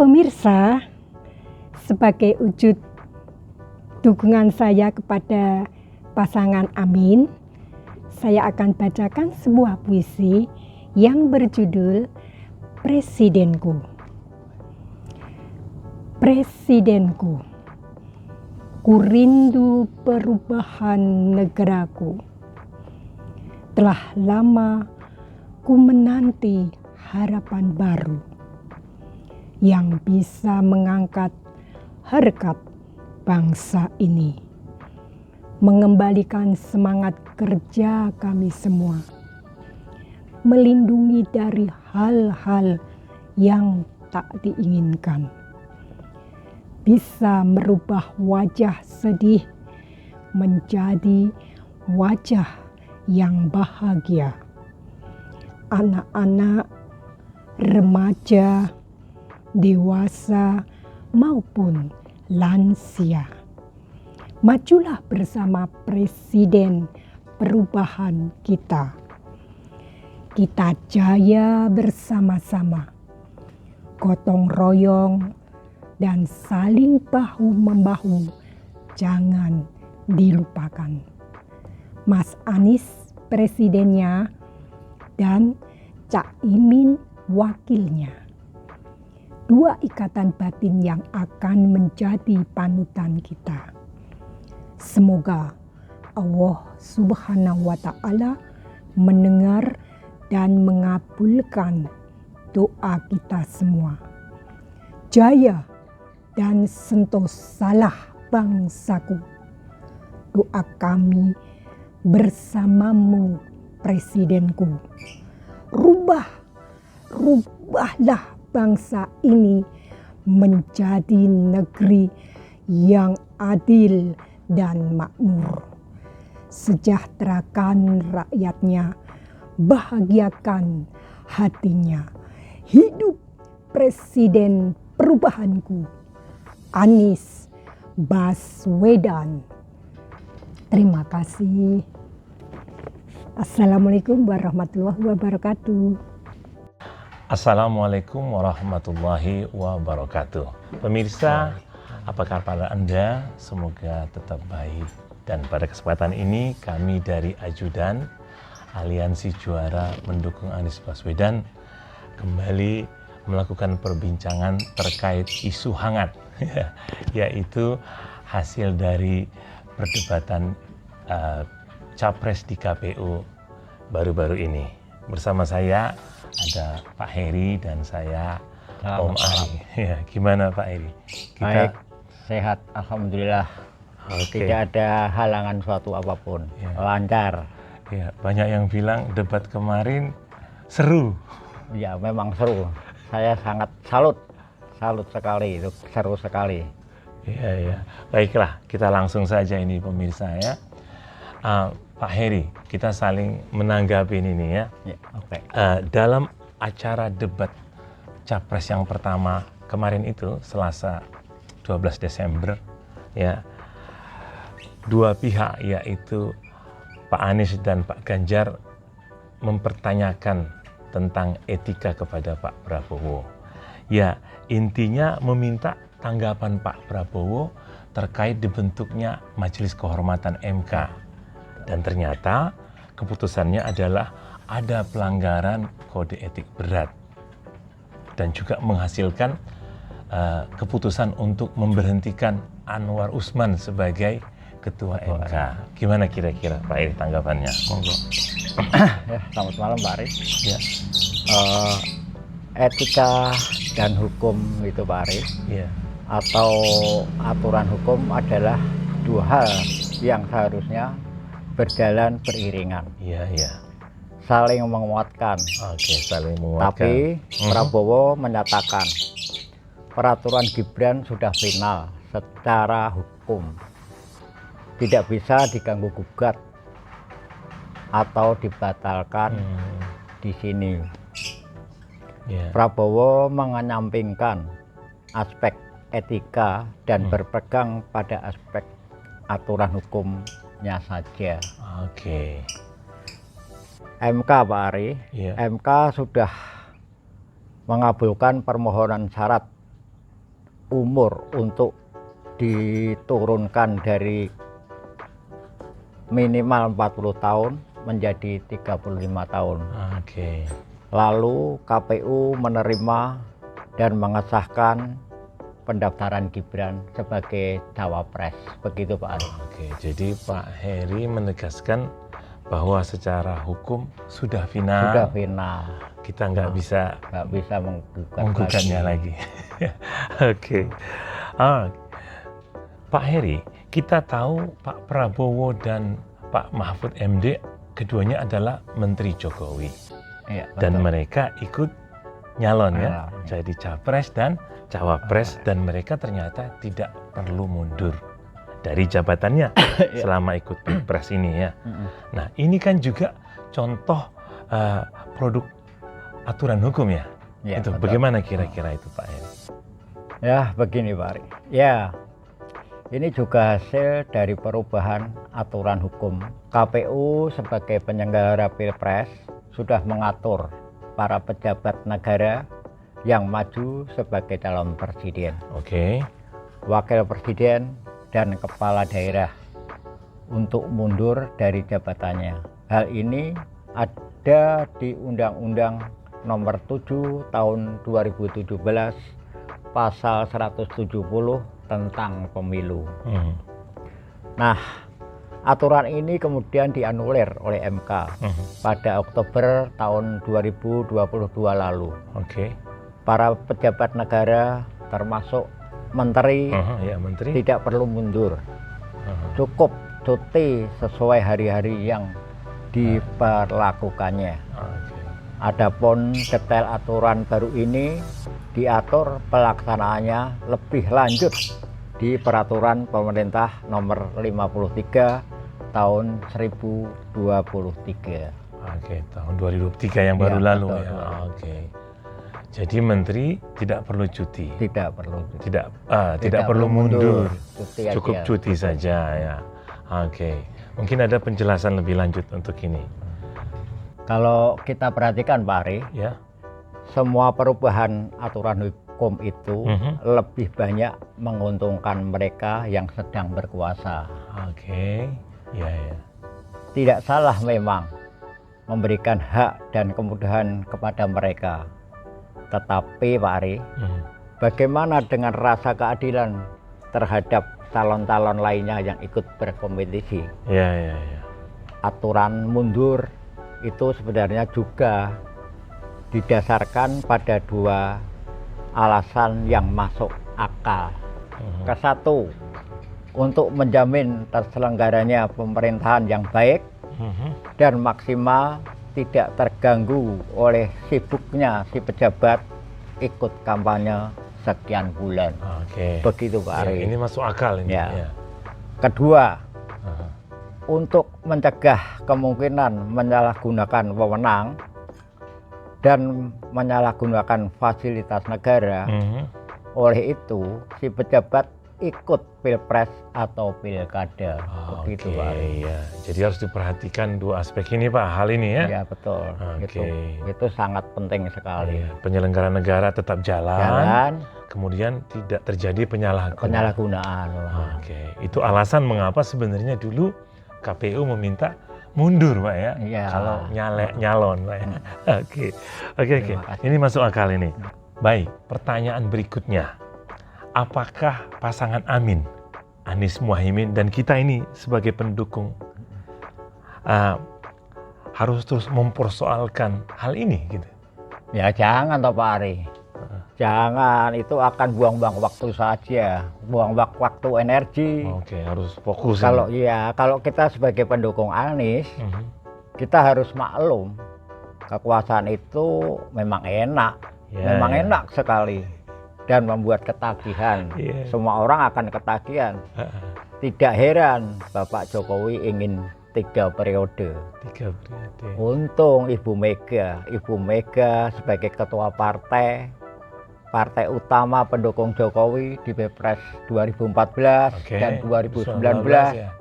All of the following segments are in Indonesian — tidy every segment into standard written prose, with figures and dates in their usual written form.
Pemirsa, sebagai wujud dukungan saya kepada pasangan Amin, saya akan bacakan sebuah puisi yang berjudul Presidenku. Presidenku, ku rindu perubahan negaraku. Telah lama ku menanti harapan baru yang bisa mengangkat harkat bangsa ini, mengembalikan semangat kerja kami semua, melindungi dari hal-hal yang tak diinginkan, bisa merubah wajah sedih menjadi wajah yang bahagia. Anak-anak, remaja, dewasa maupun lansia, majulah bersama Presiden perubahan kita. Kita jaya bersama-sama, gotong royong dan saling bahu-membahu jangan dilupakan. Mas Anies presidennya dan Cak Imin wakilnya. Dua ikatan batin yang akan menjadi panutan kita. Semoga Allah Subhanahu wa Ta'ala mendengar dan mengabulkan doa kita semua. Jaya dan sentosalah bangsaku. Doa kami bersamamu, Presidenku. Rubahlah bangsa ini menjadi negeri yang adil dan makmur. Sejahterakan rakyatnya, bahagiakan hatinya. Hidup Presiden perubahanku, Anies Baswedan. Terima kasih. Assalamualaikum warahmatullahi wabarakatuh. Assalamualaikum warahmatullahi wabarakatuh. Pemirsa, apa kabar Anda? Semoga tetap baik. Dan pada kesempatan ini kami dari Ajudan Aliansi Juara Mendukung Anies Baswedan kembali melakukan perbincangan terkait isu hangat, yaitu hasil dari perdebatan Capres di KPU baru-baru ini. Bersama saya ada Pak Heri dan saya Om Ali. Ya, gimana Pak Heri? Baik, sehat, alhamdulillah. Okay. Tidak ada halangan suatu apapun, lancar. Ya, banyak yang bilang debat kemarin seru. Ya, memang seru. Saya sangat salut sekali, itu seru sekali. Ya. Baiklah, kita langsung saja ini pemirsa ya. Pak Heri, kita saling menanggapi ini ya. Okay. Dalam acara debat Capres yang pertama kemarin itu, Selasa 12 Desember, ya, dua pihak yaitu Pak Anies dan Pak Ganjar mempertanyakan tentang etika kepada Pak Prabowo. Ya, intinya meminta tanggapan Pak Prabowo terkait dibentuknya Majelis Kehormatan MK. Dan ternyata keputusannya adalah ada pelanggaran kode etik berat. Dan juga menghasilkan keputusan untuk memberhentikan Anwar Usman sebagai Ketua MK. Gimana kira-kira Pak Eri tanggapannya? Monggo. Ya, selamat malam Pak Aris. Ya. Etika dan hukum itu Pak Aris, Ya. atau aturan hukum adalah dua hal yang seharusnya berjalan beriringan. Iya. Saling menguatkan. Oke, saling menguatkan. Tapi Prabowo menyatakan peraturan Gibran sudah final secara hukum. Tidak bisa diganggu gugat atau dibatalkan di sini. Prabowo mengenyampingkan aspek etika dan berpegang pada aspek aturan hukumnya saja. Oke. MK Pak Ari, MK sudah mengabulkan permohonan syarat umur untuk diturunkan dari minimal 40 tahun menjadi 35 tahun. Oke. Lalu KPU menerima dan mengesahkan pendaftaran Gibran sebagai cawapres. Begitu Pak Ari. Oke, jadi Pak Heri menegaskan bahwa secara hukum sudah final. Sudah final. Kita nggak bisa menggugatnya lagi. Oke. Pak Heri, kita tahu Pak Prabowo dan Pak Mahfud MD keduanya adalah Menteri Jokowi. Iya, Dan betul. mereka ikut nyalon ya, Nyalon. jadi capres dan cawapres, dan mereka ternyata tidak perlu mundur dari jabatannya selama ikut pilpres ini ya. Nah ini kan juga contoh produk aturan hukum ya. Ya, Itu betul. bagaimana kira-kira itu Pak Heri? Ya begini Pak Ari. Ya, ini juga hasil dari perubahan aturan hukum. KPU sebagai penyelenggara pilpres sudah mengatur para pejabat negara yang maju sebagai calon presiden, Oke. wakil presiden, dan kepala daerah untuk mundur dari jabatannya. Hal ini ada di Undang-Undang Nomor 7 Tahun 2017 Pasal 170 tentang pemilu. Nah, aturan ini kemudian dianulir oleh MK pada Oktober tahun 2022 lalu. Oke. Para pejabat negara termasuk menteri Ya Menteri. tidak perlu mundur. Cukup cuti sesuai hari-hari yang diperlakukannya. Oke. Adapun detail aturan baru ini diatur pelaksanaannya lebih lanjut di Peraturan Pemerintah Nomor 53 Tahun 1023. Oke, tahun 2023 yang baru Ya, lalu betul, ya. betul. Oke. Jadi menteri tidak perlu cuti. Tidak perlu cuti. Tidak perlu mundur. Cuti Cukup aja. cuti saja ya. Oke. Mungkin ada penjelasan lebih lanjut untuk ini. Kalau kita perhatikan Pak Ari, Ya. semua perubahan aturan hukum itu lebih banyak menguntungkan mereka yang sedang berkuasa. Oke. Ya ya. Tidak salah memang memberikan hak dan kemudahan kepada mereka. Tetapi Pak Ari, bagaimana dengan rasa keadilan terhadap calon-calon lainnya yang ikut berkompetisi? Ya ya ya. Aturan mundur itu sebenarnya juga didasarkan pada dua alasan yang masuk akal. Kesatu, untuk menjamin terselenggaranya pemerintahan yang baik dan maksimal, tidak terganggu oleh sibuknya si pejabat ikut kampanye sekian bulan. Oke. Begitu Pak Ya, Ari. ini masuk akal ini. Ya. Ya. Kedua, Aha. untuk mencegah kemungkinan menyalahgunakan wewenang dan menyalahgunakan fasilitas negara, oleh itu si pejabat ikut pilpres atau pilkada. Begitu Oke, Pak Ari. ya. Jadi harus diperhatikan dua aspek ini Pak, hal ini ya. Ya betul. Oke. Itu sangat penting sekali. Iya, penyelenggara negara tetap Jalan kemudian tidak terjadi penyalahgunaan. penyalahgunaan. Oke, itu alasan mengapa sebenarnya dulu KPU meminta mundur Pak ya, Iya. kalau nyalon Pak ya. Oke. Terima kasih. Ini masuk akal ini. Baik, pertanyaan berikutnya. Apakah pasangan Amin, Anies Muhaimin, dan kita ini sebagai pendukung harus terus mempersoalkan hal ini gitu? Ya jangan toh Pak Ari. Jangan, itu akan buang-buang waktu saja, buang waktu energi. Oke, harus fokus. Kalau kita sebagai pendukung Anies, kita harus maklum kekuasaan itu memang enak, Ya, memang ya. enak sekali dan membuat ketagihan. Iya. Semua orang akan ketagihan. Tidak heran Bapak Jokowi ingin 3 periode. 3 periode. Untung Ibu Mega sebagai ketua partai utama pendukung Jokowi di Pilpres 2014 Oke, dan 2019 ya.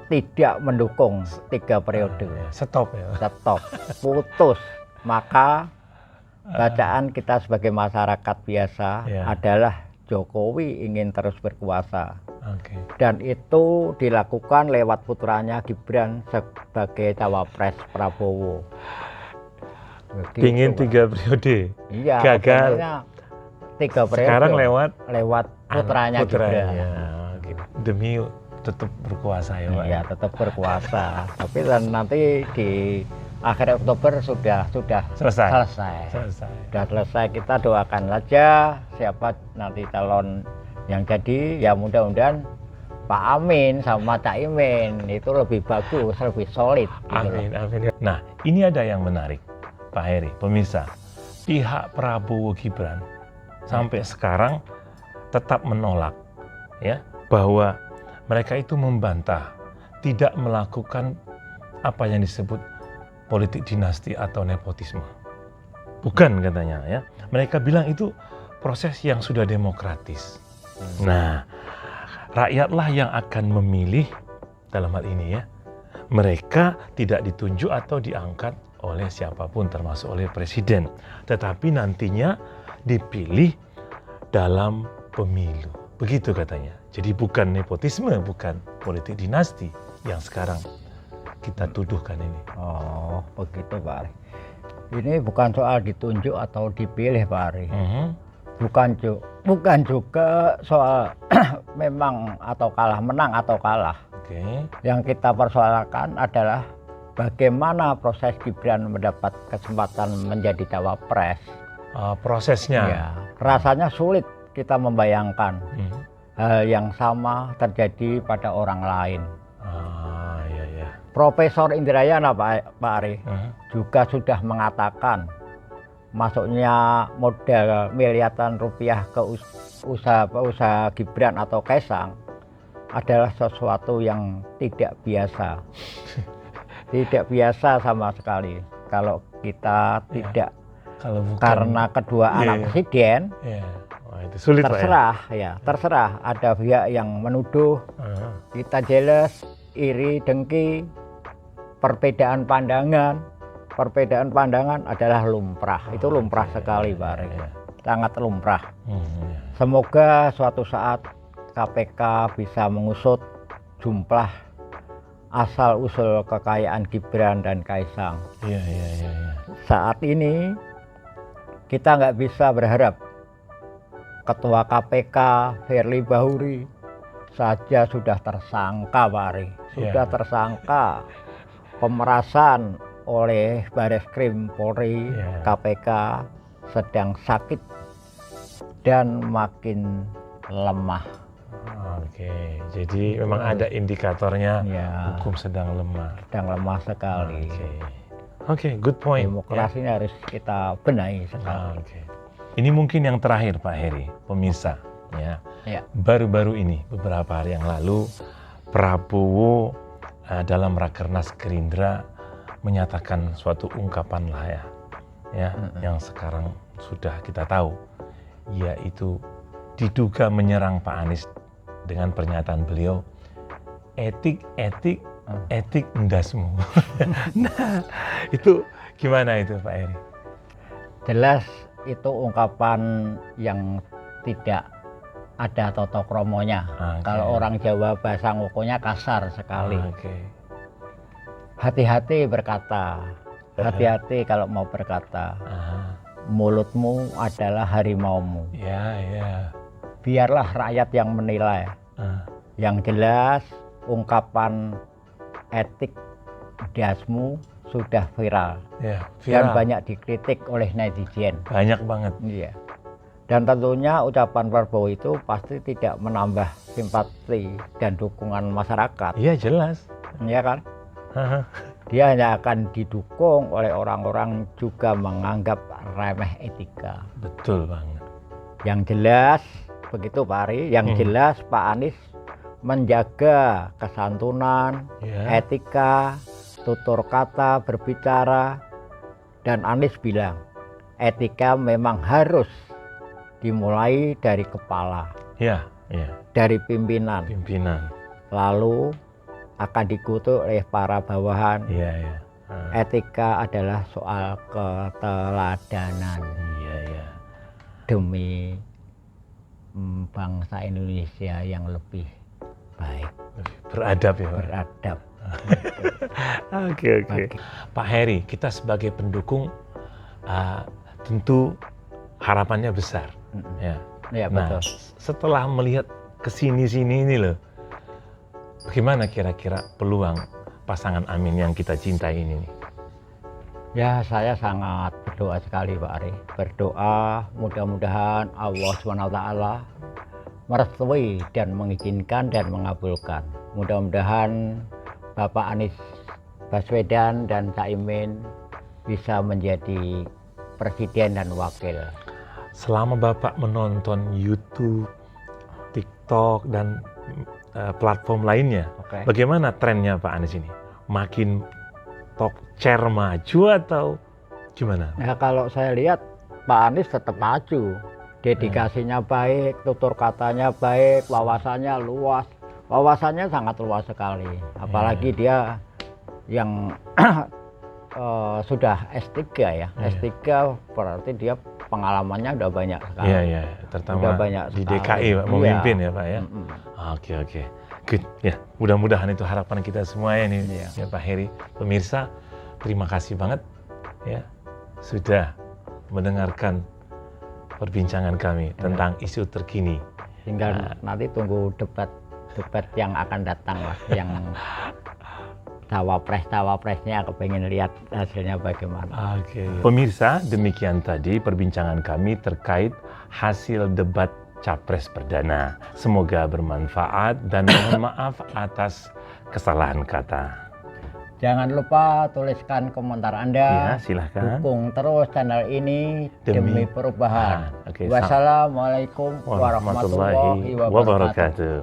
tidak mendukung 3 periode. Stop ya. Stop, putus. Maka bacaan kita sebagai masyarakat biasa Ya. adalah Jokowi ingin terus berkuasa. Oke. Dan itu dilakukan lewat putranya Gibran sebagai cawapres Prabowo. Begitu, Pingin Pak. 3 periode. Iya, gagal. kepengennya 3 periode. Sekarang lewat putranya Gibran. Gitu. Demi tetap berkuasa ya Pak. Iya, tetap berkuasa. Tapi nanti di akhir Oktober sudah Selesai. Sudah selesai. Kita doakan saja siapa nanti calon yang jadi, ya mudah-mudahan Pak Amin sama Cak Imin itu lebih bagus, lebih solid. Amin, amin. Nah, ini ada yang menarik, Pak Heri, pemirsa. Pihak Prabowo Gibran sampai sekarang tetap menolak, ya, bahwa mereka itu membantah, tidak melakukan apa yang disebut politik dinasti atau nepotisme. Bukan katanya, ya. Mereka bilang itu proses yang sudah demokratis. Nah, rakyatlah yang akan memilih dalam hal ini ya. Mereka tidak ditunjuk atau diangkat oleh siapapun termasuk oleh presiden. Tetapi nantinya dipilih dalam pemilu. Begitu katanya. Jadi bukan nepotisme, bukan politik dinasti yang sekarang kita tuduhkan ini. Oh, begitu Pak Ari. Ini bukan soal ditunjuk atau dipilih Pak Ari. Bukan juga soal memang atau kalah, menang atau kalah. Oke. Yang kita persoalkan adalah bagaimana proses Gibran mendapat kesempatan menjadi cawapres. Prosesnya. Ya, rasanya sulit kita membayangkan hal yang sama terjadi pada orang lain. Iya. Profesor Indrayana Pak Ari juga sudah mengatakan masuknya modal miliaran rupiah ke usaha Gibran atau Kaisang adalah sesuatu yang tidak biasa. Tidak biasa sama sekali. Kalau kita tidak, kalau bukan, karena kedua anak presiden, wah, itu sulit, terserah ya, terserah. Ada pihak yang menuduh kita jealous, iri, dengki, perbedaan pandangan. Perbedaan pandangan adalah lumrah. Itu lumrah sekali, Pak Ari. Sangat lumrah. Semoga suatu saat KPK bisa mengusut jumlah asal-usul kekayaan Gibran dan Kaisang. Iya. Saat ini kita nggak bisa berharap Ketua KPK Firly Bahuri saja sudah tersangka, Pak Ari. Sudah tersangka pemerasan oleh Bareskrim Polri, KPK sedang sakit dan makin lemah. Oke, jadi memang ada indikatornya hukum sedang lemah. Sedang lemah sekali. Oke, good point. Demokrasi ini harus kita benahi sekali. Ini mungkin yang terakhir Pak Heri, pemirsa. Ya. Baru-baru ini, beberapa hari yang lalu, Prabowo dalam Rakernas Gerindra menyatakan suatu ungkapan lah ya, yang sekarang sudah kita tahu, yaitu diduga menyerang Pak Anies dengan pernyataan beliau, etik endasmu. Nah, itu gimana itu Pak Heri? Jelas itu ungkapan yang tidak ada toto kromonya. Kalau orang Jawa bahasa ngokonya kasar sekali. Hati-hati berkata, hati-hati kalau mau berkata. Mulutmu adalah harimaumu. Biarlah rakyat yang menilai. Yang jelas ungkapan etik dasmu sudah viral. Dan banyak dikritik oleh netizen. Banyak banget. Iya. Dan tentunya ucapan Prabowo itu pasti tidak menambah simpati dan dukungan masyarakat. Iya jelas. Iya kan? Dia hanya akan didukung oleh orang-orang juga menganggap remeh etika. Betul banget. Yang jelas begitu Pak Ari, yang jelas Pak Anies menjaga kesantunan, etika, tutur kata, berbicara, dan Anies bilang etika memang harus dimulai dari kepala, dari pimpinan, lalu akan diikuti oleh para bawahan. Etika adalah soal keteladanan demi bangsa Indonesia yang lebih baik, Beradab ya, Pak. beradab. Oke. Pak Heri, kita sebagai pendukung tentu harapannya besar. Ya. Ya, Nah, betul. setelah melihat kesini-sini ini loh, bagaimana kira-kira peluang pasangan Amin yang kita cintai ini? Ya, saya sangat berdoa sekali Pak Ari. Berdoa mudah-mudahan Allah SWT merestui dan mengizinkan dan mengabulkan. Mudah-mudahan Bapak Anies Baswedan dan Caimin bisa menjadi presiden dan wakil. Selama Bapak menonton YouTube, TikTok, dan platform lainnya, Oke. bagaimana trennya Pak Anies ini? Makin top chair maju atau gimana? Ya, kalau saya lihat Pak Anies tetap maju. Dedikasinya baik, tutur katanya baik, wawasannya luas. Wawasannya sangat luas sekali. Apalagi dia yang sudah S3 ya. S3 berarti dia pengalamannya udah banyak sekali. Iya, terutama Udah banyak di sekali. DKI Pak, memimpin ya Pak ya. Mm-mm. Oke. Good. Ya, mudah-mudahan itu harapan kita semua ini Iya. ya Pak Heri. Pemirsa, terima kasih banget ya sudah mendengarkan perbincangan kami tentang isu terkini. Tinggal nanti tunggu debat yang akan datang lah, yang cawapresnya aku pengen lihat hasilnya bagaimana. Oke. Pemirsa, demikian tadi perbincangan kami terkait hasil debat Capres Perdana. Semoga bermanfaat dan mohon maaf atas kesalahan kata. Jangan lupa tuliskan komentar Ya, Anda. silahkan. Dukung terus channel ini Demi demi perubahan. Oke, Wassalamualaikum warahmatullahi wabarakatuh. wabarakatuh.